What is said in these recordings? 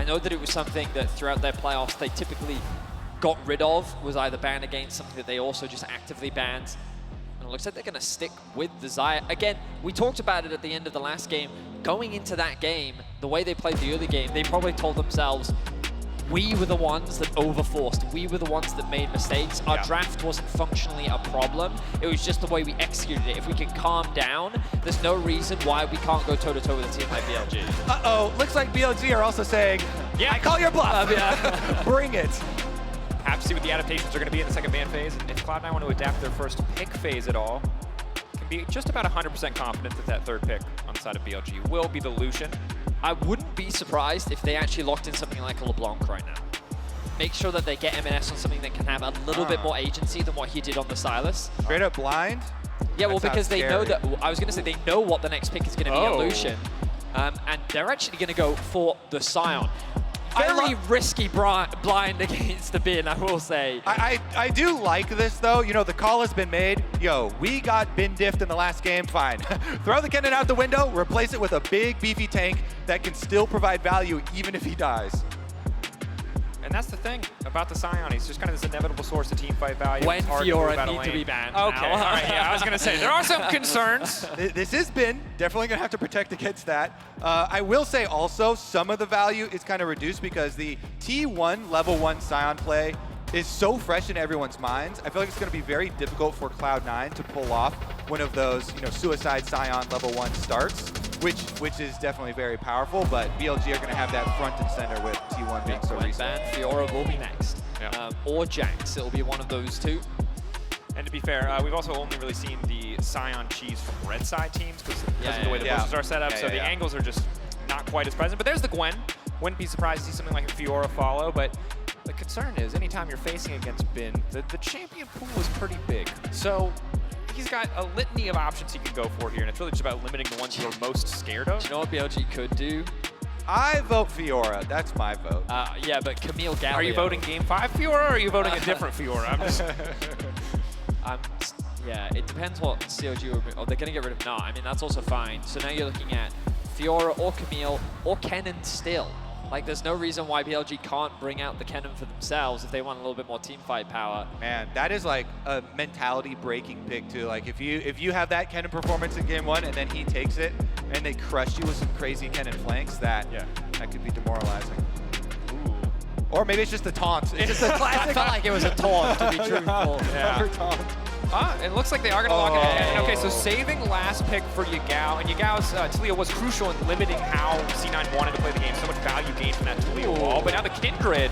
know that it was something that throughout their playoffs they typically got rid of, was either banned against, something that they also just actively banned. And it looks like they're going to stick with the Xayah. Again, we talked about it at the end of the last game. Going into that game, the way they played the early game, they probably told themselves, we were the ones that overforced. We were the ones that made mistakes. Our draft wasn't functionally a problem. It was just the way we executed it. If we can calm down, there's no reason why we can't go toe-to-toe with a team like BLG. Uh-oh, looks like BLG are also saying, yeah, I call your bluff. Bring it. Have to see what the adaptations are going to be in the second ban phase. If Cloud9 want to adapt their first pick phase at all, can be just about 100% confident that that third pick on the side of BLG will be the Lucian. I wouldn't be surprised if they actually locked in something like a LeBlanc right now. Make sure that they get EMENES on something that can have a little bit more agency than what he did on the Silas. Straight up blind? Yeah, well, because they know that, I was going to say, they know what the next pick is going to be at Lucian. And they're actually going to go for the Sion. Very risky blind against the bin, I will say. I do like this, though. You know, the call has been made. Yo, we got bin diffed in the last game, fine. Throw the Kennen out the window, replace it with a big, beefy tank that can still provide value even if he dies. And that's the thing about the Sion. He's just kind of this inevitable source of team fight value. When Fiora need to be banned. Okay, all right, yeah, I was going to say, there are some concerns. This is bin, definitely going to have to protect against that. I will say also, some of the value is kind of reduced because the T1 level 1 Sion play is so fresh in everyone's minds. I feel like it's going to be very difficult for Cloud9 to pull off one of those, you know, suicide Sion level 1 starts, which is definitely very powerful, but BLG are going to have that front and center with T1 being so recent. Fiora will be next. Yeah. Or Jax, it'll be one of those two. And to be fair, we've also only really seen the Sion cheese from red side teams because of the way the bushes are set up, so the angles are just not quite as present. But there's the Gwen. Wouldn't be surprised to see something like a Fiora follow, but the concern is anytime you're facing against Bin, the champion pool is pretty big. So he's got a litany of options he can go for here, and it's really just about limiting the ones you're most scared of. Do you know what BLG could do? I vote Fiora. That's my vote. Yeah, but Camille Galio. Are you voting Game 5 Fiora, or are you voting a different Fiora? I'm just... yeah, it depends what COG will be. Oh, they're going to get rid of Nah. I mean, that's also fine. So now you're looking at Fiora or Camille or Kennen still. Like, there's no reason why BLG can't bring out the Kennen for themselves if they want a little bit more team fight power. Man, that is like a mentality breaking pick too. Like if you have that Kennen performance in game 1 and then he takes it and they crush you with some crazy Kennen flanks, that could be demoralizing. Ooh. Or maybe it's just a taunt. It's just a classic. I felt like it was a taunt, to be truthful. Taunt. It looks like they are going to lock it in. Okay, so saving last pick for Yagao, and Yagao's Taliyah was crucial in limiting how C9 wanted to play the game. So much value gained from that Taliyah wall, but now the Kindred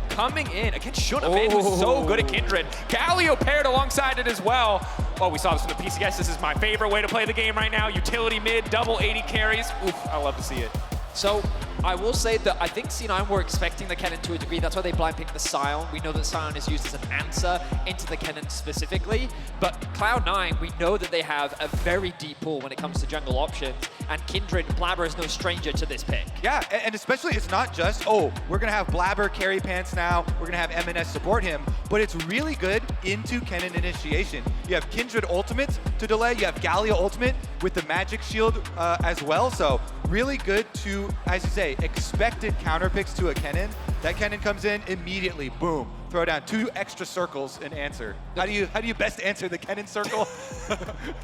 coming in against Shun, a man who's so good at Kindred. Galio paired alongside it as well. Oh, we saw this from the PCS. This is my favorite way to play the game right now. Utility mid, double 80 carries. Oof, I love to see it. So I will say that I think C9 were expecting the Kennen to a degree. That's why they blind picked the Sion. We know that Sion is used as an answer into the Kennen specifically. But Cloud9, we know that they have a very deep pool when it comes to jungle options. And Kindred, Blaber is no stranger to this pick. Yeah, and especially it's not just, oh, we're going to have Blaber carry pants now. We're going to have EMENES support him. But it's really good into Kennen initiation. You have Kindred ultimate to delay. You have Galio ultimate with the magic shield as well. So really good to, as you say, expected counter picks to a Kennen. That Kennen comes in immediately, boom, throw down 2 extra circles and answer. How do you best answer the Kennen circle?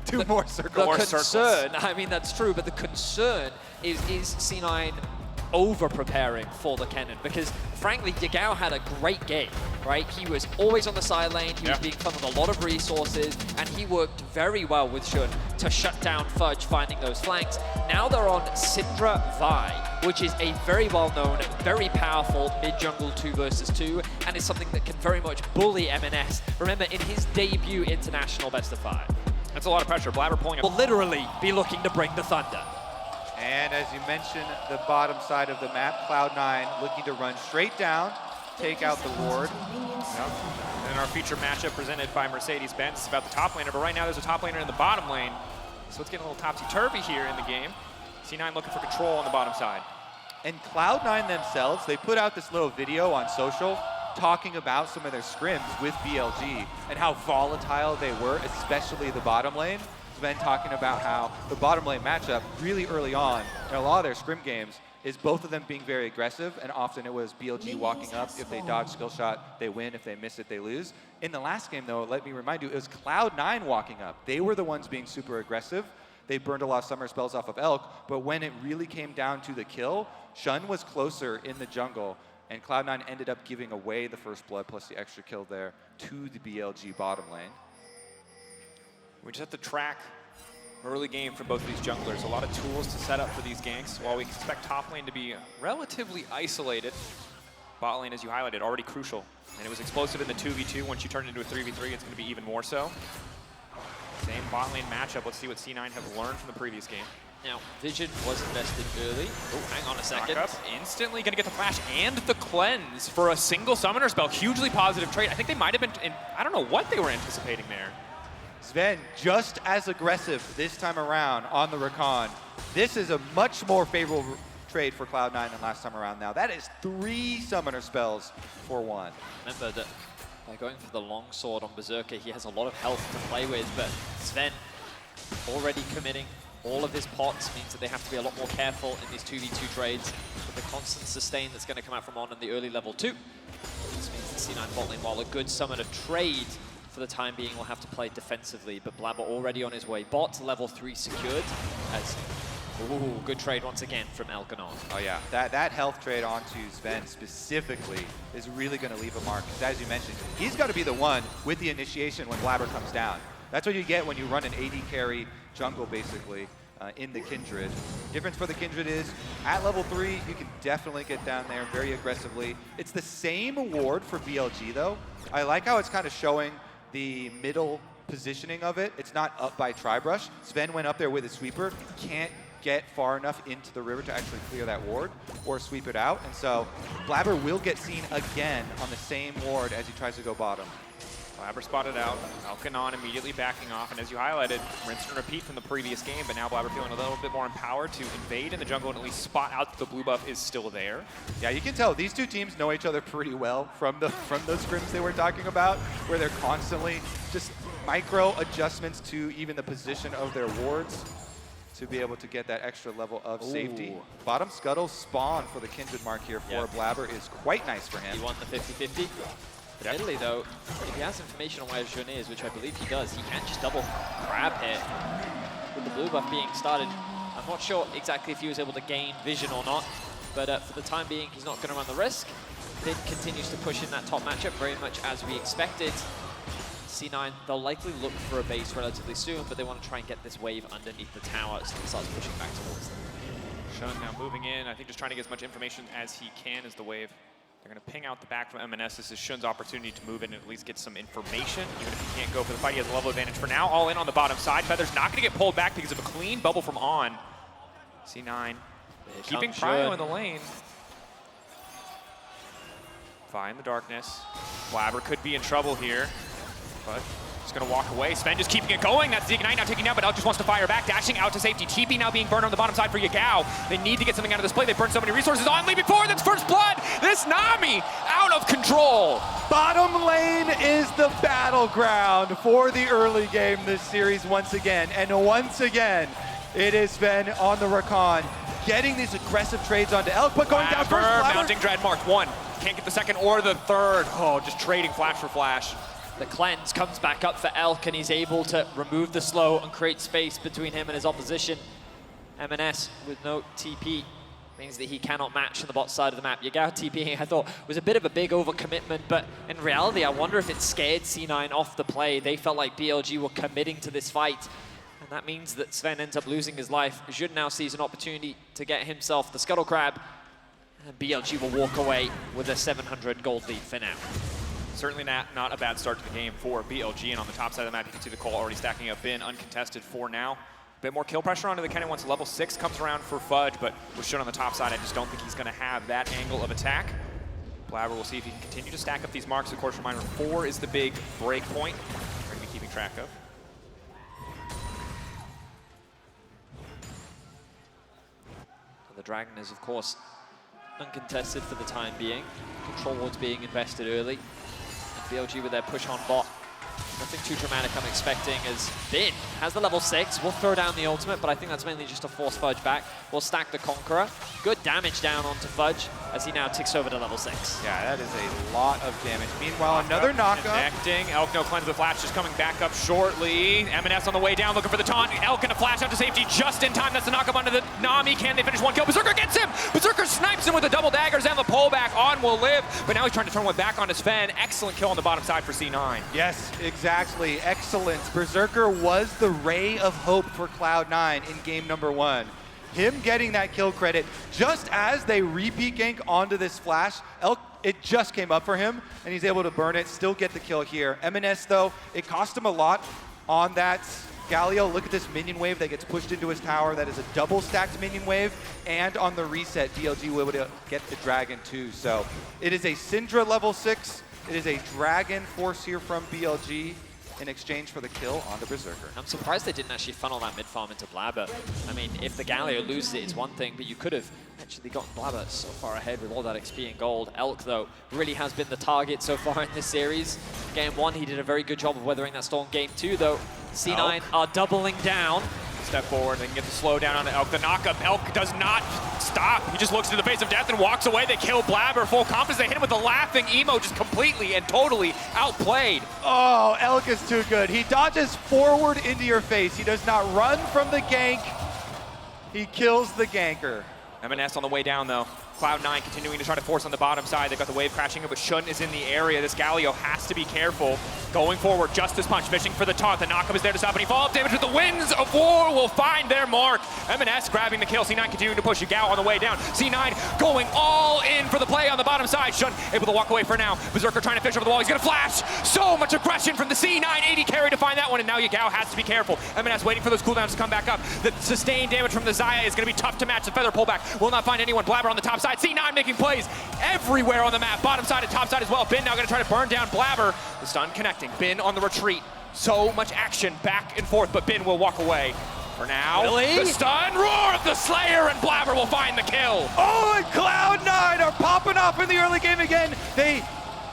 2 more circles. The concern, I mean that's true, but the concern is C9 over-preparing for the Kennen, because frankly, Yagao had a great game, right? He was always on the side lane, he was being funneled a lot of resources, and he worked very well with Shun to shut down Fudge, finding those flanks. Now they're on Syndra Vi, which is a very well-known, very powerful mid-jungle 2 versus 2, and is something that can very much bully EMENES. Remember, in his debut international best of 5. That's a lot of pressure. Blaber pulling up. Will literally be looking to bring the thunder. And as you mentioned, the bottom side of the map, Cloud9 looking to run straight down, take out the ward. And our feature matchup presented by Mercedes-Benz is about the top laner, but right now there's a top laner in the bottom lane. So it's getting a little topsy-turvy here in the game. C9 looking for control on the bottom side. And Cloud9 themselves, they put out this little video on social talking about some of their scrims with BLG and how volatile they were, especially the bottom lane. Zven talking about how the bottom lane matchup really early on in a lot of their scrim games, is both of them being very aggressive, and often it was BLG walking up. If they dodge skill shot, they win. If they miss it, they lose. In the last game, though, let me remind you, it was Cloud9 walking up. They were the ones being super aggressive. They burned a lot of summer spells off of Elk, but when it really came down to the kill, Shun was closer in the jungle, and Cloud9 ended up giving away the first blood plus the extra kill there to the BLG bottom lane. We just have to track early game for both of these junglers. A lot of tools to set up for these ganks. While we expect top lane to be relatively isolated, bot lane, as you highlighted, already crucial. And it was explosive in the 2v2. Once you turn it into a 3v3, it's going to be even more so. Same bot lane matchup. Let's see what C9 have learned from the previous game. Now, Vision was invested early. Oh, hang on a second. Knock up, instantly going to get the flash and the cleanse for a single summoner spell. Hugely positive trade. I think they might have been, I don't know what they were anticipating there. Zven just as aggressive this time around on the Rakan. This is a much more favorable trade for Cloud9 than last time around now. That is 3 summoner spells for 1. Remember that by going for the longsword on Berserker, he has a lot of health to play with, but Zven already committing all of his pots means that they have to be a lot more careful in these 2v2 trades with the constant sustain that's going to come out from On in the early level 2. This means the C9 bot lane, while a good summoner trade for the time being, will have to play defensively, but Blaber already on his way. Bot level 3 secured as, ooh, good trade once again from Elkanon. Oh yeah, that health trade onto Zven specifically is really going to leave a mark. Because as you mentioned, he's got to be the one with the initiation when Blaber comes down. That's what you get when you run an AD carry jungle, basically, in the Kindred. Difference for the Kindred is, at level 3, you can definitely get down there very aggressively. It's the same award for BLG, though. I like how it's kind of showing the middle positioning of it. It's not up by Tribrush. Zven went up there with his sweeper. Can't get far enough into the river to actually clear that ward or sweep it out. And so Blaber will get seen again on the same ward as he tries to go bottom. Blaber spotted out, Elkanon immediately backing off, and as you highlighted, rinse and repeat from the previous game, but now Blaber feeling a little bit more empowered to invade in the jungle and at least spot out that the blue buff is still there. Yeah, you can tell these two teams know each other pretty well from those scrims they were talking about, where they're constantly just micro adjustments to even the position of their wards to be able to get that extra level of safety. Bottom scuttle spawn for the Kindred mark here for Blaber is quite nice for him. He won the 50-50. Admittedly, though, if he has information on where Sion is, which I believe he does, he can't just double grab here. With the blue buff being started, I'm not sure exactly if he was able to gain vision or not, but for the time being, he's not going to run the risk. Vid continues to push in that top matchup very much as we expected. C9, they'll likely look for a base relatively soon, but they want to try and get this wave underneath the tower so it starts pushing back towards them. Shun now moving in, I think just trying to get as much information as he can as the wave. They're going to ping out the back from EMENES. This is Shun's opportunity to move in and at least get some information. Even if he can't go for the fight, he has a level advantage for now. All in on the bottom side. Feather's not going to get pulled back because of a clean bubble from On. C9 keeping Prio in the lane. Find the darkness. Blaber could be in trouble here, but he's going to walk away. Zven just keeping it going. That's the Ignite now taking down, but Elk just wants to fire back, dashing out to safety. TP now being burned on the bottom side for Yagao. They need to get something out of this play. They burned so many resources on leaving forward. That's first blood. This Nami out of control. Bottom lane is the battleground for the early game this series once again. And once again, it has been on the Rakan, getting these aggressive trades onto Elk, but going down first. Blaber. Mounting Dread marked 1. Can't get the second or the third. Oh, just trading flash for flash. The cleanse comes back up for Elk, and he's able to remove the slow and create space between him and his opposition. EMENES with no TP means that he cannot match on the bot side of the map. Yagao TPing, I thought, was a bit of a big overcommitment, but in reality, I wonder if it scared C9 off the play. They felt like BLG were committing to this fight, and that means that Zven ends up losing his life. Jun now sees an opportunity to get himself the Scuttle Crab, and BLG will walk away with a 700 gold lead for now. Certainly not a bad start to the game for BLG, and on the top side of the map, you can see the call already stacking up in, uncontested for now. A bit more kill pressure onto the Kennen once level 6 comes around for Fudge, but with Shun on the top side, I just don't think he's going to have that angle of attack. Blaber will see if he can continue to stack up these marks. Of course, reminder, 4 is the big break point we're going to be keeping track of. The Dragon is, of course, uncontested for the time being. Control wards being invested early. BLG with their push on bot Nothing too dramatic I'm expecting as Bin has the level 6. We'll throw down the ultimate, but I think that's mainly just to force Fudge back. We'll stack the Conqueror. Good damage down onto Fudge as he now ticks over to level 6. Yeah, that is a lot of damage. Meanwhile, another knockup. Connecting. Elk no cleanse the flash just coming back up shortly. EMENES on the way down looking for the taunt. Elk gonna flash out to safety just in time. That's the knockup onto the Nami. Can they finish one kill? Berserker gets him! Berserker snipes him with the double daggers and the pullback. On will live, but now he's trying to turn one back on his Zven. Excellent kill on the bottom side for C9. Yes, exactly. Excellent. Berserker was the ray of hope for Cloud9 in game number 1. Him getting that kill credit just as they repeat gank onto this flash. Elk, it just came up for him, and he's able to burn it, still get the kill here. EMENES, though, it cost him a lot on that Galio. Look at this minion wave that gets pushed into his tower. That is a double stacked minion wave. And on the reset, BLG will be able to get the dragon too. So it is a Syndra level 6. It is a dragon force here from BLG in exchange for the kill on the Berserker. I'm surprised they didn't actually funnel that mid farm into Blaber. I mean, if the Galio loses it, it's one thing, but you could have actually gotten Blaber so far ahead with all that XP and gold. Elk, though, really has been the target so far in this series. Game 1, he did a very good job of weathering that storm. Game 2, though, C9 are doubling down. Step forward, they can get the slow down on the Elk. The knockup, Elk does not stop. He just looks into the face of death and walks away. They kill Blaber, full confidence. They hit him with the laughing emo, just completely and totally outplayed. Oh, Elk is too good. He dodges forward into your face. He does not run from the gank. He kills the ganker. EMENES on the way down, though. Cloud9 continuing to try to force on the bottom side. They've got the wave crashing, but Shun is in the area. This Galio has to be careful. Going forward, Justice Punch, fishing for the taunt. The knockup is there to stop any follow-up damage, but the winds of war will find their mark. EMENES grabbing the kill. C9 continuing to push. Yagao on the way down. C9 going all in for the play on the bottom side. Shun able to walk away for now. Berserker trying to fish over the wall. He's going to flash. So much aggression from the C9 AD carry to find that one, and now Yagao has to be careful. EMENES waiting for those cooldowns to come back up. The sustained damage from the Xayah is going to be tough to match. The feather pullback will not find anyone. Blaber on the top side. C9 making plays everywhere on the map. Bottom side and top side as well. Bin now going to try to burn down Blaber. The stun connecting. Bin on the retreat. So much action back and forth, but Bin will walk away. For now, really? The stun, roar of the Slayer, and Blaber will find the kill. Oh, and Cloud9 are popping off in the early game again. They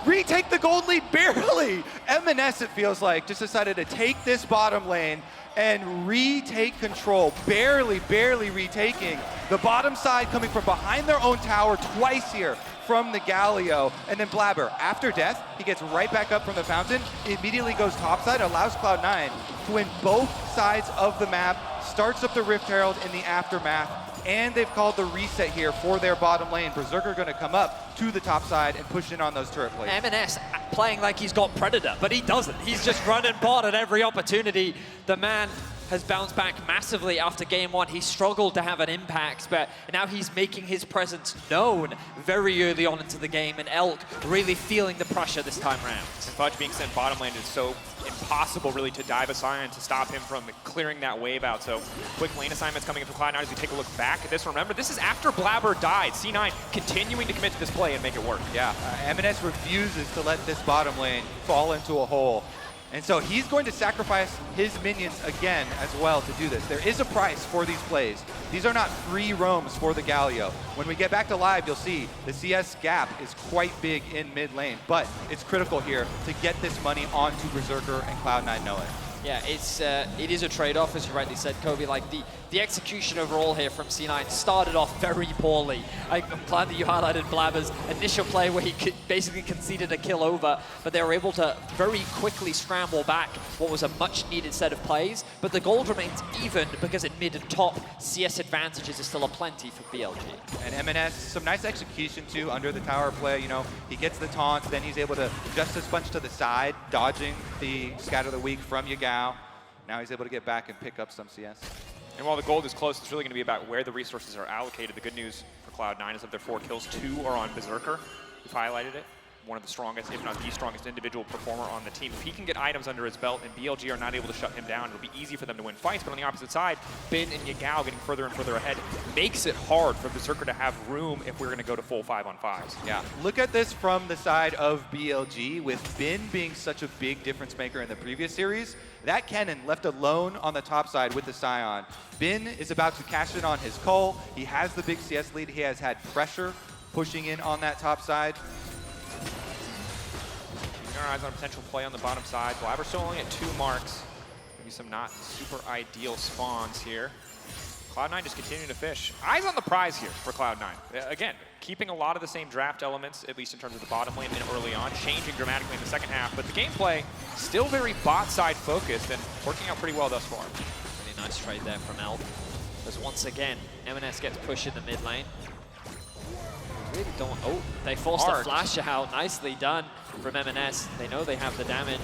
retake the gold lead barely. EMENES, it feels like, just decided to take this bottom lane and retake control, barely retaking. The bottom side coming from behind their own tower twice here from the Galio. And then Blaber, after death, he gets right back up from the fountain, immediately goes topside, allows Cloud9 to win both sides of the map, starts up the Rift Herald in the aftermath, and they've called the reset here for their bottom lane. Berserker going to come up to the top side and push in on those turret plates. EMENES playing like he's got Predator, but he doesn't. He's just running bot at every opportunity. The man has bounced back massively after game 1. He struggled to have an impact, but now he's making his presence known very early on into the game, and Elk really feeling the pressure this time around. Fudge being sent bottom lane is so impossible really to dive a Sion to stop him from clearing that wave out. So quick lane assignments coming in from Cloud9 as we take a look back at this. Remember, this is after Blaber died. C9 continuing to commit to this play and make it work. Yeah, EMENES refuses to let this bottom lane fall into a hole. And so he's going to sacrifice his minions again as well to do this. There is a price for these plays. These are not free roams for the Galio. When we get back to live, you'll see the CS gap is quite big in mid lane, but it's critical here to get this money onto Berserker, and Cloud9 know it. Yeah, it is a trade-off, as you rightly said, Kobe. Like the execution overall here from C9 started off very poorly. I'm glad that you highlighted Blaber's initial play where he basically conceded a kill over, but they were able to very quickly scramble back what was a much-needed set of plays. But the gold remains even because at mid and top, CS advantages are still aplenty for BLG. And EMENES, some nice execution too under the tower play. You know, he gets the taunt, then he's able to Justice Punch to the side, dodging the Scatter the Weak from Yagao. Now he's able to get back and pick up some CS. And while the gold is close, it's really going to be about where the resources are allocated. The good news for Cloud9 is of their 4 kills, 2 are on Berserker. We've highlighted it. One of the strongest, if not the strongest individual performer on the team. If he can get items under his belt and BLG are not able to shut him down, it'll be easy for them to win fights. But on the opposite side, Bin and Yagao getting further and further ahead makes it hard for Berserker to have room if we're going to go to full 5-on-5s. Yeah, look at this from the side of BLG, with Bin being such a big difference maker in the previous series. That Kennen left alone on the top side with the Sion. Bin is about to cash in on his Cole. He has the big CS lead. He has had pressure pushing in on that top side. our eyes on a potential play on the bottom side. Blaber still only at 2 marks. Maybe some not super ideal spawns here. Cloud9 just continuing to fish. Eyes on the prize here for Cloud9. Again, keeping a lot of the same draft elements, at least in terms of the bottom lane and early on, changing dramatically in the second half. But the gameplay still very bot side focused and working out pretty well thus far. Really nice trade there from Elk. As once again, EMENES gets pushed in the mid lane. Really don't. Oh, they forced a flash out. Nicely done from EMENES. They know they have the damage.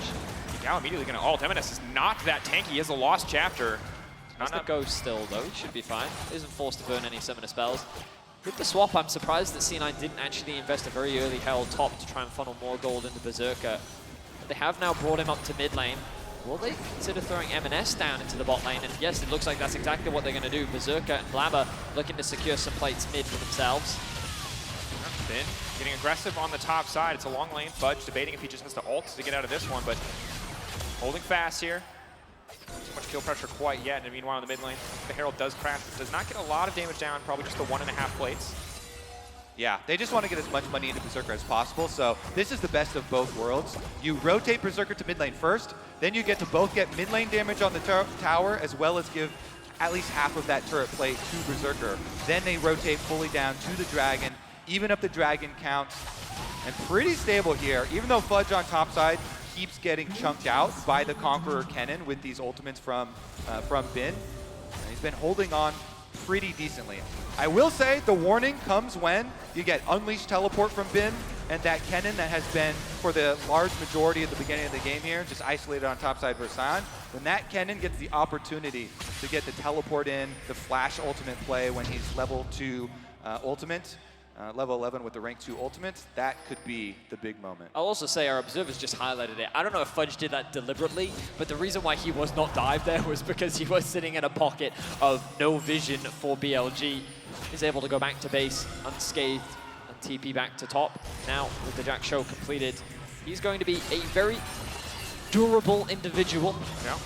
Yagao immediately going to ult. EMENES is not that tanky. He has a lost chapter. Has the ghost still though. He should be fine. Isn't forced to burn any summoner spells. With the swap, I'm surprised that C9 didn't actually invest a very early Herald top to try and funnel more gold into Berserker. But they have now brought him up to mid lane. Will they consider throwing EMENES down into the bot lane? And yes, it looks like that's exactly what they're going to do. Berserker and Blaber looking to secure some plates mid for themselves. Finn getting aggressive on the top side. It's a long lane. Fudge debating if he just has to ult to get out of this one, but holding fast here. Not too much kill pressure quite yet, and meanwhile in the mid lane, the Herald does crash, but does not get a lot of damage down, probably just the 1.5 plates. Yeah, they just want to get as much money into Berserker as possible, so this is the best of both worlds. You rotate Berserker to mid lane first, then you get to both get mid lane damage on the tower, as well as give at least half of that turret plate to Berserker. Then they rotate fully down to the Dragon, even up the Dragon count, and pretty stable here, even though Fudge on top side keeps getting chunked out by the Conqueror Kennen with these ultimates from Bin. He's been holding on pretty decently. I will say the warning comes when you get Unleashed Teleport from Bin, and that Kennen that has been, for the large majority at the beginning of the game here, just isolated on top side versus Sion. When that Kennen gets the opportunity to get the teleport in, the flash ultimate play when he's level 2 ultimate, level 11 with the rank 2 ultimate, that could be the big moment. I'll also say our observers just highlighted it. I don't know if Fudge did that deliberately, but the reason why he was not dived there was because he was sitting in a pocket of no vision for BLG. He's able to go back to base unscathed and TP back to top. Now, with the Jack Show completed, he's going to be a very durable individual. Yeah.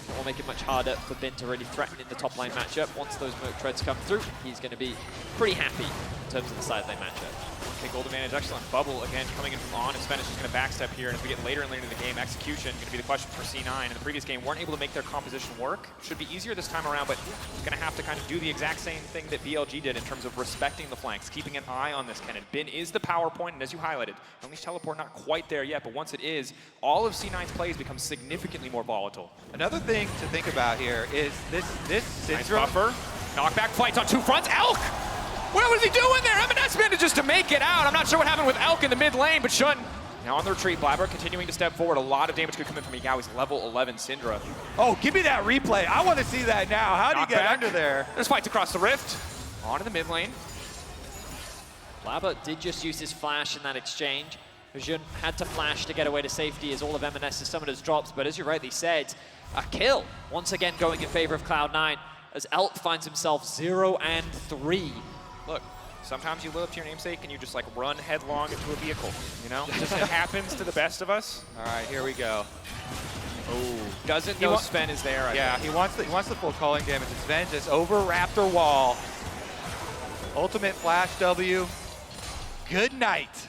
It will make it much harder for Bin to really threaten in the top lane matchup. Once those Merc Treads come through, he's going to be pretty happy in terms of the side lane matchup. Okay, gold advantage, excellent bubble again coming in from on, and Zven is just going to backstep here. And as we get later and later in the game, execution going to be the question for C9. In the previous game, weren't able to make their composition work. Should be easier this time around, but going to have to kind of do the exact same thing that BLG did in terms of respecting the flanks, keeping an eye on this Kennen. Bin is the power point, and as you highlighted, Unleashed Teleport not quite there yet, but once it is, all of C9's plays become significantly more volatile. Another thing to think about here is this Syndra. Nice buffer. Knockback fights on 2 fronts. Elk! What was he doing there? EMENES manages to make it out. I'm not sure what happened with Elk in the mid lane, but Shun now on the retreat. Blaber continuing to step forward. A lot of damage could come in from Yagao. He's level 11 Syndra. Oh, give me that replay. I want to see that now. How do you get under there? There's fights across the rift. On to the mid lane. Blaber did just use his flash in that exchange. Jun had to flash to get away to safety as all of EMENES' summoners drops, but as you rightly said, a kill once again going in favor of Cloud9 as Elk finds himself 0 and 3. Look, sometimes you live up to your namesake and you just like run headlong into a vehicle, you know? It just happens to the best of us. All right, here we go. Oh, doesn't know Zven is there. I think. He wants the full calling damage. Zven just over Raptor Wall. Ultimate flash W. Good night.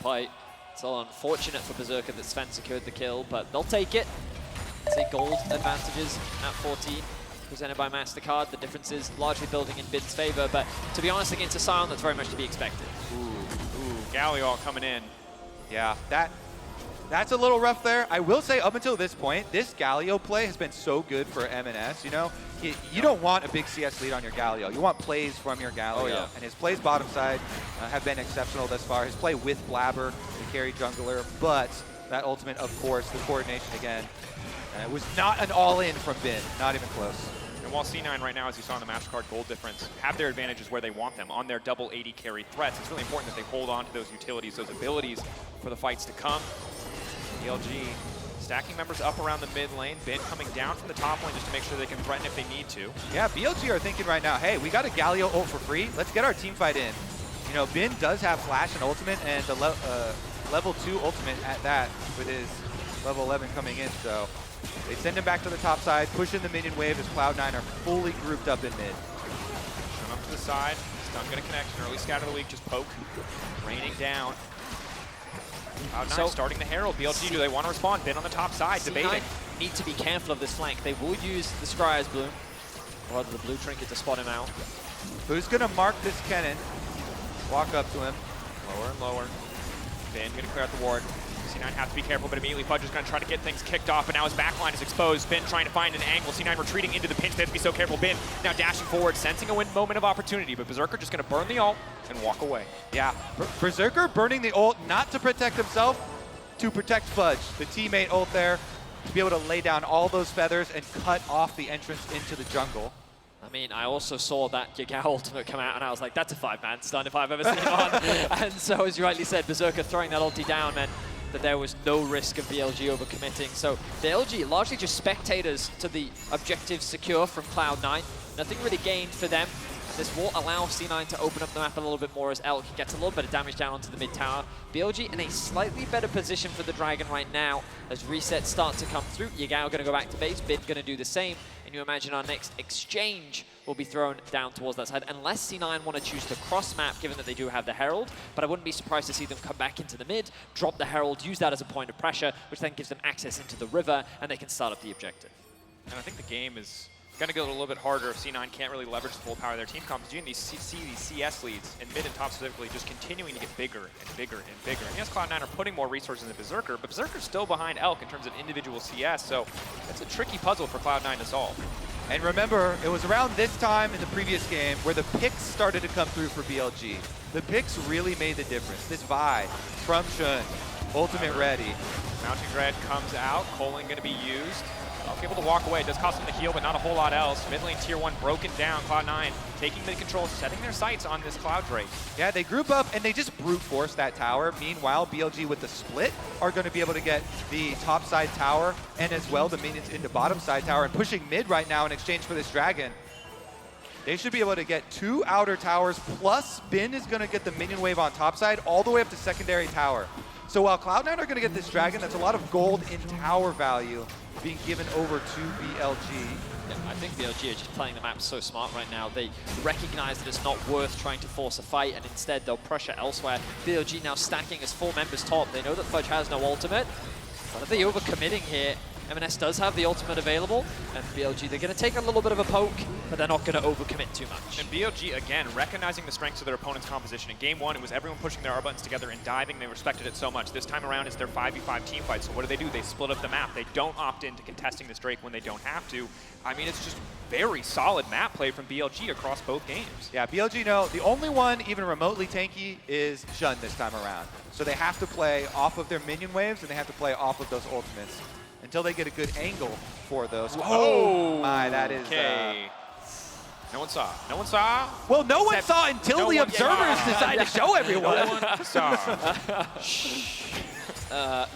Play. It's all unfortunate for Berserker that Zven secured the kill, but they'll take it. See gold advantages at 14. Presented by MasterCard. The difference is largely building in Bin's favor, but to be honest, against a Sion, that's very much to be expected. Ooh, Galio coming in. Yeah, that's a little rough there. I will say, up until this point, this Galio play has been so good for EMENES. You know, you don't want a big CS lead on your Galio. You want plays from your Galio, and his plays bottom side have been exceptional thus far. His play with Blaber, the carry jungler, but that ultimate, of course, the coordination again, was not an all-in from Bin, not even close. And while C9 right now, as you saw in the MasterCard gold difference, have their advantages where they want them, on their double 80 carry threats, it's really important that they hold on to those utilities, those abilities for the fights to come. BLG stacking members up around the mid lane, Bin coming down from the top lane just to make sure they can threaten if they need to. Yeah, BLG are thinking right now, hey, we got a Galio ult for free, let's get our team fight in. You know, Bin does have flash and ultimate, and the level 2 ultimate at that with his level 11 coming in, so they send him back to the top side, push in the minion wave as Cloud9 are fully grouped up in mid. Come up to the side, stun gonna connect, an early scout of the week, just poke, raining down. Cloud9 starting the Herald. BLG, do they want to respond? Bin on the top side, debating. Need to be careful of this flank. They will use the Scryer's Bloom, or rather the Blue Trinket to spot him out. Who's going to mark this Kennen? Walk up to him. Lower and lower. Bin going to clear out the ward. C9 has to be careful, but immediately Fudge is going to try to get things kicked off, and now his backline is exposed. Bin trying to find an angle. C9 retreating into the pinch. They have to be so careful. Bin now dashing forward, sensing a moment of opportunity, but Berserker just going to burn the ult and walk away. Yeah, Berserker burning the ult not to protect himself, to protect Fudge, the teammate ult there, to be able to lay down all those feathers and cut off the entrance into the jungle. I mean, I also saw that Yagao ultimate come out, and I was like, that's a 5-man stun if I've ever seen one. And so, as you rightly said, Berserker throwing that ulti down meant that there was no risk of BLG overcommitting. So BLG largely just spectators to the objectives secure from Cloud9. Nothing really gained for them. This will allow C9 to open up the map a little bit more as Elk gets a little bit of damage down onto the mid tower. BLG in a slightly better position for the Dragon right now as resets start to come through. Yagao going to go back to base, Bin going to do the same. And you imagine our next exchange will be thrown down towards that side, unless C9 want to choose to cross map, given that they do have the Herald. But I wouldn't be surprised to see them come back into the mid, drop the Herald, use that as a point of pressure, which then gives them access into the river, and they can start up the objective. And I think the game is going to get a little bit harder if C9 can't really leverage the full power of their team comps. You see these CS leads, and mid and top specifically, just continuing to get bigger and bigger and bigger. And yes, Cloud9 are putting more resources into Berserker, but Berserker's still behind Elk in terms of individual CS, so it's a tricky puzzle for Cloud9 to solve. And remember, it was around this time in the previous game where the picks started to come through for BLG. The picks really made the difference. This Vi from Shun, ultimate ready. Mounting Dread comes out, Colin going to be used. Elk able to walk away, does cost him the heal, but not a whole lot else. Mid lane tier 1 broken down, Cloud9 taking the control, setting their sights on this Cloud Drake. Yeah, they group up and they just brute force that tower. Meanwhile, BLG with the split are going to be able to get the top side tower and as well the minions into bottom side tower and pushing mid right now in exchange for this dragon. They should be able to get 2 outer towers, plus Bin is going to get the minion wave on top side all the way up to secondary tower. So while Cloud9 are going to get this dragon, that's a lot of gold in tower value being given over to BLG. Yeah, I think BLG are just playing the map so smart right now. They recognize that it's not worth trying to force a fight, and instead they'll pressure elsewhere. BLG now stacking as 4 members top. They know that Fudge has no ultimate, but are they overcommitting here? EMENES does have the ultimate available, and BLG, they're going to take a little bit of a poke, but they're not going to overcommit too much. And BLG, again, recognizing the strengths of their opponent's composition. In game 1, it was everyone pushing their R buttons together and diving. They respected it so much. This time around, it's their 5v5 team fight. So what do? They split up the map. They don't opt into contesting this Drake when they don't have to. I mean, it's just very solid map play from BLG across both games. Yeah, BLG know the only one even remotely tanky is Shun this time around. So they have to play off of their minion waves, and they have to play off of those ultimates until they get a good angle for those. Oh my, that is... Okay. No one saw. No one saw. Well, no one saw until the observers decided to show everyone. No one saw.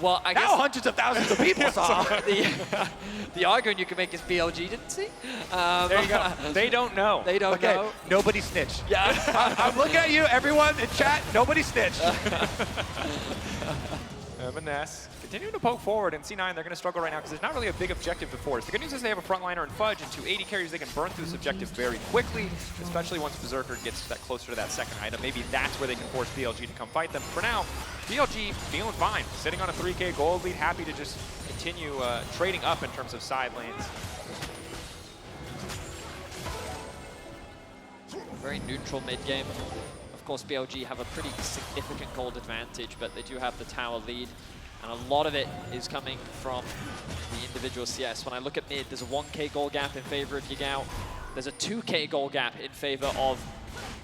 Well, I guess now hundreds of thousands of people saw. the argument you can make is BLG didn't see. There you go. They don't know. They don't know. Nobody snitched. Yeah. I'm looking at you, everyone in chat. Nobody snitched. EMENES continuing to poke forward, and C9, they're going to struggle right now because there's not really a big objective to force. The good news is they have a frontliner in Fudge and 2 AD carries. They can burn through this objective very quickly, especially once Berserker gets that closer to that second item. Maybe that's where they can force BLG to come fight them. For now, BLG feeling fine, sitting on a 3K gold lead, happy to just continue trading up in terms of side lanes. Very neutral mid game. Of course, BLG have a pretty significant gold advantage, but they do have the tower lead. And a lot of it is coming from the individual CS. When I look at mid, there's a 1K gold gap in favor of Yagao. There's a 2K gold gap in favor of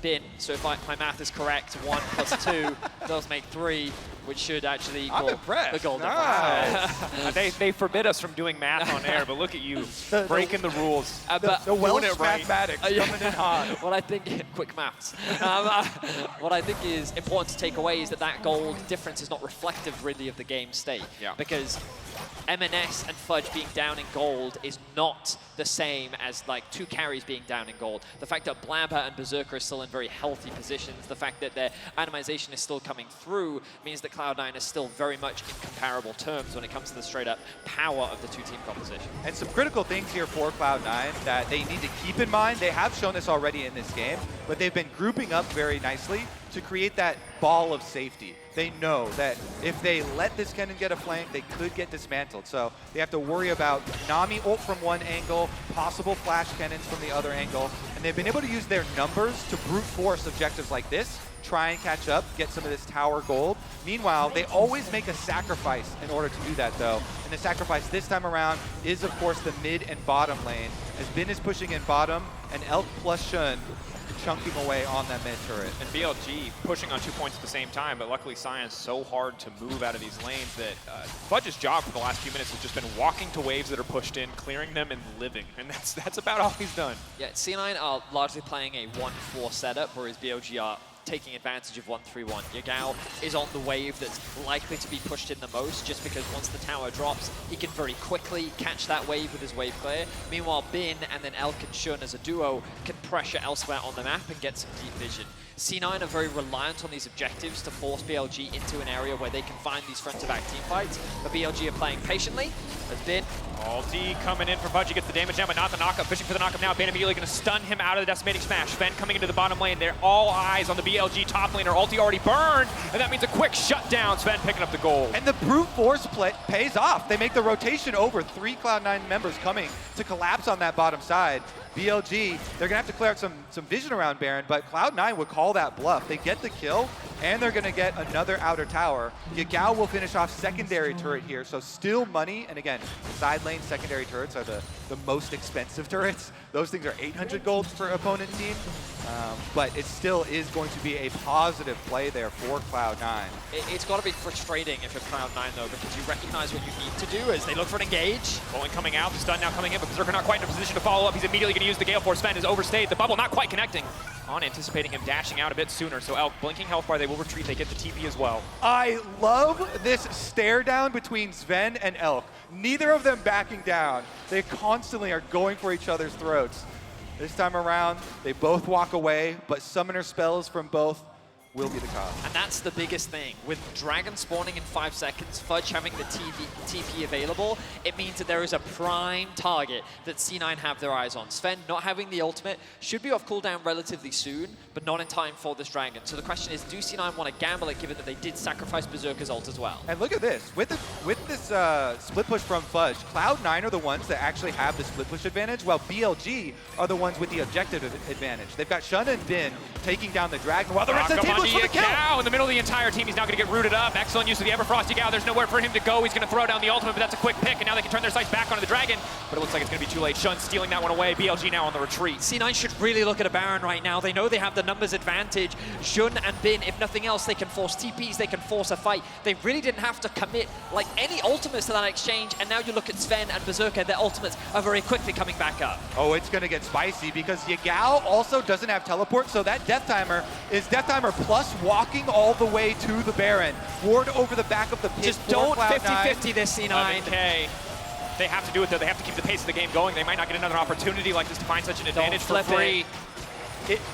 Bin. So if my math is correct, 1 plus 2 does make 3, which should actually equal the gold difference. They forbid us from doing math on air, but look at you, breaking the rules. The Welsh mathematics coming in hot. What I think, quick maths. What I think is important to take away is that gold difference is not reflective really of the game state. Yeah. Because EMENES and Fudge being down in gold is not the same as like 2 carries being down in gold. The fact that Blaber and Berserker are still in very healthy positions, the fact that their atomization is still coming through means that Cloud9 is still very much in comparable terms when it comes to the straight up power of the 2-team composition. And some critical things here for Cloud9 that they need to keep in mind. They have shown this already in this game, but they've been grouping up very nicely to create that ball of safety. They know that if they let this Kennen get a flank, they could get dismantled. So they have to worry about Nami ult from one angle, possible flash Kennens from the other angle, and they've been able to use their numbers to brute force objectives like this, try and catch up, get some of this tower gold. Meanwhile, they always make a sacrifice in order to do that though. And the sacrifice this time around is of course the mid and bottom lane, as Bin is pushing in bottom, and Elk plus Shun chunking away on that mid turret. And BLG pushing on 2 points at the same time, but luckily Sion's so hard to move out of these lanes that Fudge's job for the last few minutes has just been walking to waves that are pushed in, clearing them, and living. And that's about all he's done. Yeah, C9 are largely playing a 1-4 setup, whereas BLG are taking advantage of 1-3-1. Yagao is on the wave that's likely to be pushed in the most, just because once the tower drops, he can very quickly catch that wave with his wave clear. Meanwhile, Bin and then Elk and Shun as a duo can pressure elsewhere on the map and get some deep vision. C9 are very reliant on these objectives to force BLG into an area where they can find these front-to-back team fights, but BLG are playing patiently. As Bin Ulti coming in for Fudge, he gets the damage down, but not the knockup. Fishing for the knockup now. Bin immediately going to stun him out of the decimating smash. Zven coming into the bottom lane. They're all eyes on the BLG top laner. Ulti already burned, and that means a quick shutdown. Zven picking up the gold. And the brute force play pays off. They make the rotation over. 3 Cloud9 members coming to collapse on that bottom side. BLG, they're gonna have to clear out some vision around Baron, but Cloud9 would call that bluff. They get the kill, and they're gonna get another outer tower. Yagao will finish off secondary turret here, so still money, and again, side lane secondary turrets are the most expensive turrets. Those things are 800 gold for opponent team, but it still is going to be a positive play there for Cloud9. It's got to be frustrating if you're Cloud9 though, because you recognize what you need to do as they look for an engage. Bowling coming out, the stun now coming in, but Berserker not quite in a position to follow up. He's immediately going to use the Gale Force. Zven is overstayed. The bubble not quite connecting. On anticipating him dashing out a bit sooner, so Elk blinking health bar, they will retreat. They get the TP as well. I love this stare down between Zven and Elk. Neither of them backing down. They constantly are going for each other's throats. This time around, they both walk away, but summoner spells from both will be the cause. And that's the biggest thing. With Dragon spawning in 5 seconds, Fudge having the TP available, it means that there is a prime target that C9 have their eyes on. Zven not having the ultimate should be off cooldown relatively soon, but not in time for this Dragon. So the question is, do C9 want to gamble it, given that they did sacrifice Berserker's ult as well? And look at this. With this split push from Fudge, Cloud9 are the ones that actually have the split push advantage, while BLG are the ones with the objective advantage. They've got Shun and Bin taking down the Dragon, while the rest of the team looks for the kill. Yagao in the middle of the entire team. He's now going to get rooted up. Excellent use of the Everfrost. Yagao, there's nowhere for him to go. He's going to throw down the ultimate, but that's a quick pick, and now they can turn their sights back onto the Dragon. But it looks like it's going to be too late. Shun stealing that one away. BLG now on the retreat. C9 should really look at a Baron right now. They know they have the numbers advantage. Shun and Bin, if nothing else, they can force TPs, they can force a fight. They really didn't have to commit like any ultimates to that exchange, and now you look at Zven and Berserker, their ultimates are very quickly coming back up. Oh, it's going to get spicy because Yagao also doesn't have teleport, so that death timer is death timer plus walking all the way to the Baron. Ward over the back of the pit. Just don't 50-50 this C9. 11K. They have to do it though. They have to keep the pace of the game going. They might not get another opportunity like this to find such an advantage for free.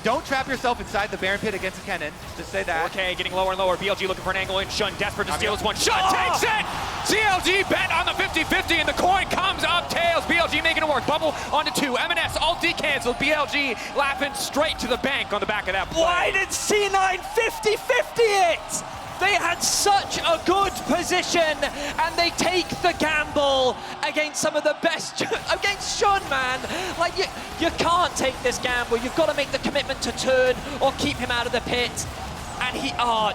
Don't trap yourself inside the Baron pit against Kennen. Just say that. Okay, getting lower and lower. BLG looking for an angle in. Shun desperate to steal this one. Shun takes it! CLG bet on the 50-50 and the coin comes up tails. BLG making it work. Bubble onto 2. EMENES ulti canceled. BLG laughing straight to the bank on the back of that play. Why did C9 50-50 it? They had such a good position, and they take the gamble against some of the best, against Shun, man. Like, you can't take this gamble. You've got to make the commitment to turn or keep him out of the pit. And he,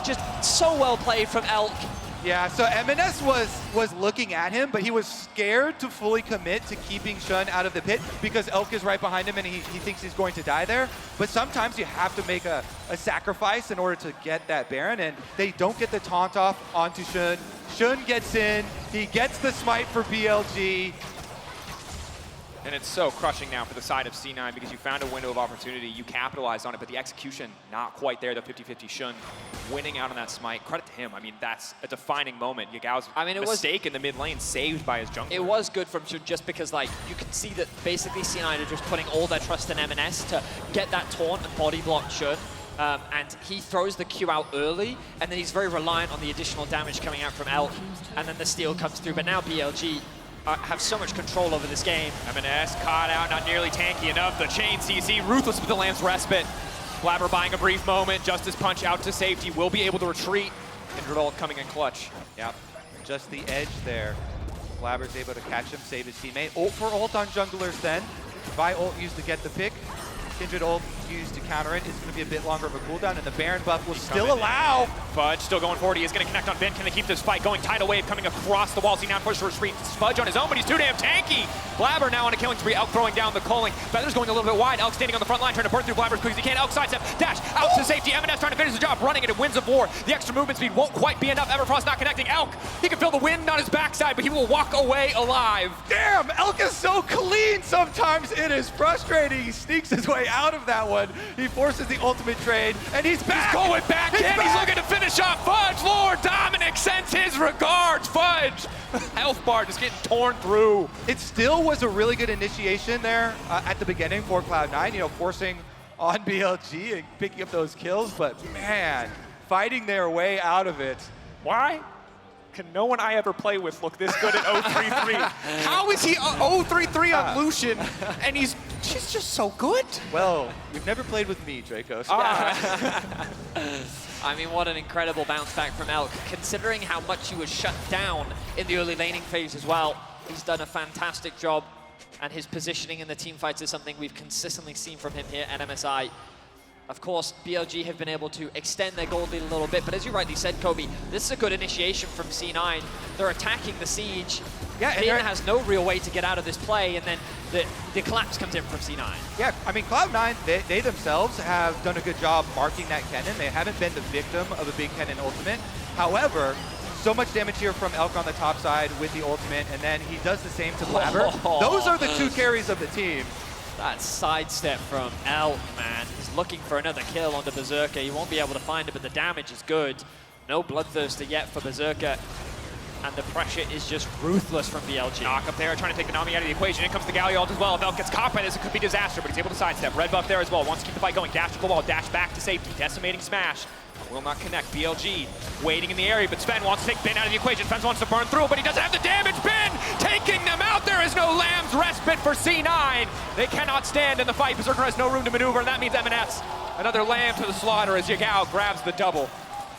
just so well played from Elk. Yeah, so EMENES was looking at him, but he was scared to fully commit to keeping Shun out of the pit because Elk is right behind him and he thinks he's going to die there. But sometimes you have to make a sacrifice in order to get that Baron, and they don't get the taunt off onto Shun. Shun gets in, he gets the smite for BLG. And it's so crushing now for the side of C9 because you found a window of opportunity, you capitalized on it, but the execution not quite there. The 50-50 Shun winning out on that smite. Credit to him. I mean, that's a defining moment. Yagao's mistake in the mid lane saved by his jungler. It was good from Shun just because, like, you can see that basically C9 are just putting all their trust in EMENES to get that taunt and body block Shun. And he throws the Q out early, and then he's very reliant on the additional damage coming out from Elk, and then the steal comes through. But now BLG have so much control over this game. EMENES caught out, not nearly tanky enough. The chain CC, ruthless with the Lamb's respite. Blaber buying a brief moment. Justice punch out to safety. Will be able to retreat. Kindred ult coming in clutch. Yep, just the edge there. Blaber's able to catch him, save his teammate. Ult for ult on junglers then. Vi ult used to get the pick. Kindred ult used to counter it. It's going to be a bit longer of a cooldown, and the Baron buff will still allow. Fudge still going forward. He is going to connect on Ben. Can they keep this fight going? Tidal wave coming across the wall. See now push for retreat. Fudge on his own, but he's too damn tanky. Blaber now on a killing spree. Elk throwing down the culling. Feather's going a little bit wide. Elk standing on the front line, trying to burn through Blaber as quick as he can. Elk sidestep, dash out to safety. EMENES trying to finish the job, running it. It wins of war. The extra movement speed won't quite be enough. Everfrost not connecting. Elk, he can feel the wind on his backside, but he will walk away alive. Damn, Elk is so clean sometimes. It is frustrating. He sneaks his way out of that one. He forces the ultimate trade, and he's back. He's going back in. He's looking to finish off Fudge. Lord Dominic sends his regards. Fudge, health bar just getting torn through. It still was a really good initiation there at the beginning for Cloud9, you know, forcing on BLG and picking up those kills, but man, fighting their way out of it. Why can no one I ever play with look this good at 0-3-3? How is he 0-3-3 on Lucian, and he's just so good? Well, you've never played with me, Drakos. I mean, what an incredible bounce back from Elk, considering how much he was shut down in the early laning phase as well. He's done a fantastic job, and his positioning in the team fights is something we've consistently seen from him here at MSI. Of course, BLG have been able to extend their gold lead a little bit, but as you rightly said, Kobe, this is a good initiation from C9. They're attacking the siege. Yeah, and Kennen has no real way to get out of this play, and then the collapse comes in from C9. Yeah, I mean, Cloud9, they themselves have done a good job marking that Kennen. They haven't been the victim of a big Kennen ultimate. However, so much damage here from Elk on the top side with the ultimate, and then he does the same to Blaber. Those are the two carries of the team. That sidestep from Elk, man. He's looking for another kill onto Berserker. He won't be able to find it, but the damage is good. No Bloodthirster yet for Berserker. And the pressure is just ruthless from BLG. Knock up there, trying to take the Nami out of the equation. In comes the Galio ult as well. If Elk gets caught by this, it could be disaster, but he's able to sidestep. Red buff there as well. Wants to keep the fight going. Dash to the wall, dash back to safety. Decimating smash. Will not connect. BLG waiting in the area, but Zven wants to take Ben out of the equation. Zven wants to burn through, but he doesn't have the damage. Ben taking them out. There is no Lamb's respite for C9. They cannot stand in the fight. Berserker has no room to maneuver, and that means EMENES. Another Lamb to the slaughter as Yagao grabs the double.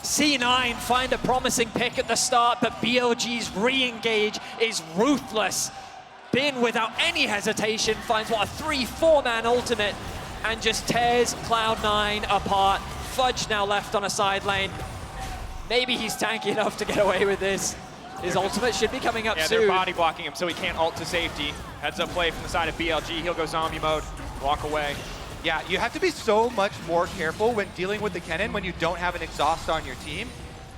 C9 find a promising pick at the start, but BLG's re-engage is ruthless. Bin, without any hesitation, finds what, a 3-4-man ultimate and just tears Cloud9 apart. Fudge now left on a side lane. Maybe he's tanky enough to get away with this. His ultimate should be coming up soon. They're body blocking him so he can't ult to safety. Heads up play from the side of BLG. He'll go zombie mode, walk away. Yeah, you have to be so much more careful when dealing with the Kennen when you don't have an exhaust on your team.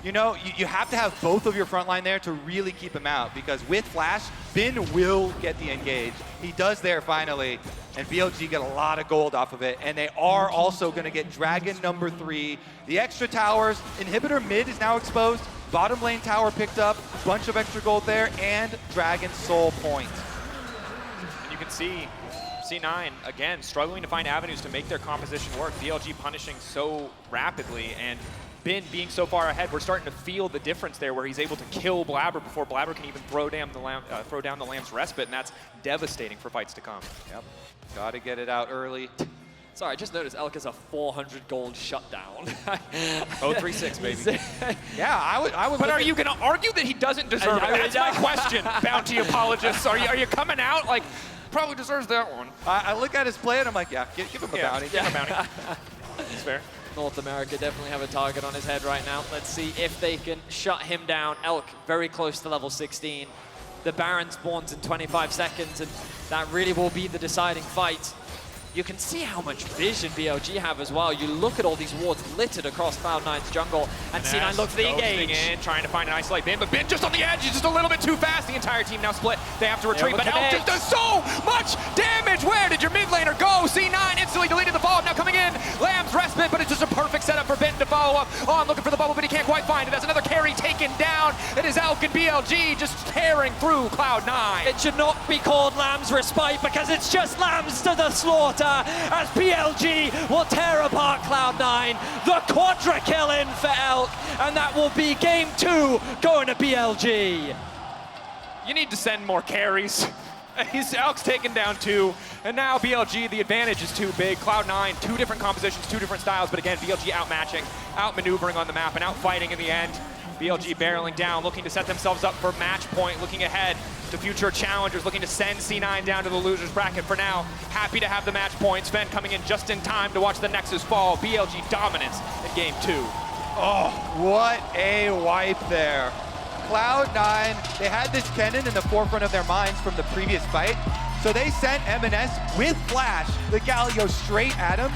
You know, you have to have both of your front line there to really keep him out, because with Flash, Bin will get the engage. He does there finally, and BLG get a lot of gold off of it, and they are also going to get Dragon number 3. The extra towers, inhibitor mid is now exposed, bottom lane tower picked up, bunch of extra gold there, and Dragon soul point. And you can see C9, again, struggling to find avenues to make their composition work. BLG punishing so rapidly, and Bin being so far ahead, we're starting to feel the difference there where he's able to kill Blaber before Blaber can even throw down the Lamb's respite, and that's devastating for fights to come. Yep, gotta get it out early. Sorry, I just noticed Elk is a 400 gold shutdown. 0-3-6, baby. Yeah, I would. But are you going to argue that he doesn't deserve it? That's my question, bounty apologists. Are you coming out like, probably deserves that one? I look at his play and I'm like, yeah, give him a bounty. Give him a bounty. That's fair. North America definitely have a target on his head right now. Let's see if they can shut him down. Elk very close to level 16. The Baron spawns in 25 seconds, and that really will be the deciding fight. You can see how much vision BLG have as well. You look at all these wards littered across Cloud9's jungle, and C9 look for the engage. In, trying to find an isolate Bin, but Bin just on the edge. He's just a little bit too fast. The entire team now split. They have to retreat, but Elk just does so much damage. Where did your mid laner go? C9 instantly deleted the follow-up. Now coming in, Lamb's respite, but it's just a perfect setup for Bin to follow up on, looking for the bubble, but he can't quite find it. That's another carry taken down. It is Elk and BLG just tearing through Cloud9. It should not be called Lamb's Respite, because it's just Lambs to the slaughter, as BLG will tear apart Cloud9. The quadra kill in for Elk, and that will be game 2 going to BLG. You need to send more carries. He's Alex taken down 2, and now BLG, the advantage is too big. Cloud9, 2 different compositions, 2 different styles, but again, BLG outmatching, outmaneuvering on the map, and outfighting in the end. BLG barreling down, looking to set themselves up for match point, looking ahead to future challengers, looking to send C9 down to the losers bracket. For now, happy to have the match point. Zven coming in just in time to watch the Nexus fall. BLG dominance in game 2. Oh, what a wipe there. Cloud9, they had this Kennen in the forefront of their minds from the previous fight, so they sent EMENES with Flash, the Galio straight at him,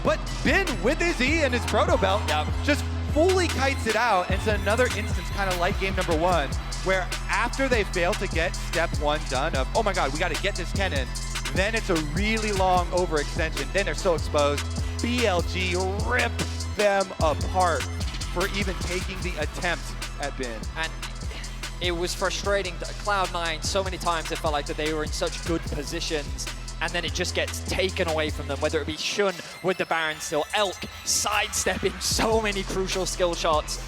but Bin with his E and his proto belt just fully kites it out, and it's another instance kind of like game number 1, where after they fail to get step 1 done of, oh my god, we got to get this Kennen, then it's a really long overextension, then they're so exposed. BLG rip them apart for even taking the attempt at Bin. And it was frustrating that Cloud9, so many times it felt like that they were in such good positions, and then it just gets taken away from them, whether it be Shun with the Baron still, Elk sidestepping so many crucial skill shots.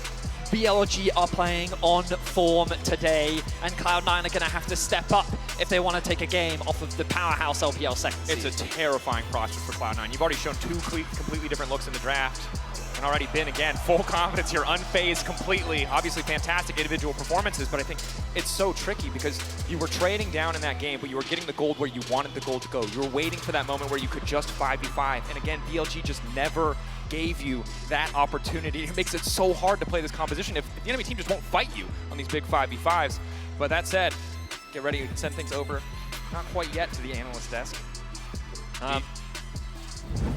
BLG are playing on form today, and Cloud9 are going to have to step up if they want to take a game off of the powerhouse LPL second seed. It's a terrifying prospect for Cloud9. You've already shown 2 completely different looks in the draft, and already been, again, full confidence here, unfazed completely. Obviously fantastic individual performances, but I think it's so tricky because you were trading down in that game, but you were getting the gold where you wanted the gold to go. You were waiting for that moment where you could just 5v5, and again, BLG just never gave you that opportunity. It makes it so hard to play this composition if the enemy team just won't fight you on these big 5v5s. But that said, get ready to send things over, not quite yet, to the analyst desk.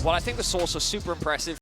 Well, I think the source was super impressive.